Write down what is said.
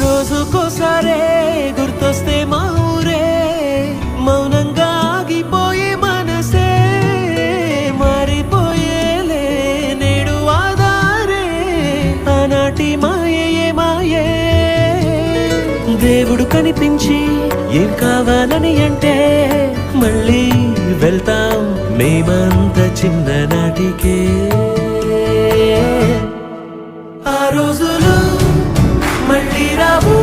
రోజుకోసారే గుర్తొస్తే మా ఊరే మౌనంగా ఆగిపోయే మనసే మారిపోయేలే నేడు ఆధారే ఆనాటి మాయే మాయే దేవుడు కనిపించి ఏం కావాలని అంటే మళ్ళీ వెళ్తాం మేమంత చిన్ననాటికే ఆ రోజులు మళ్ళీ రావు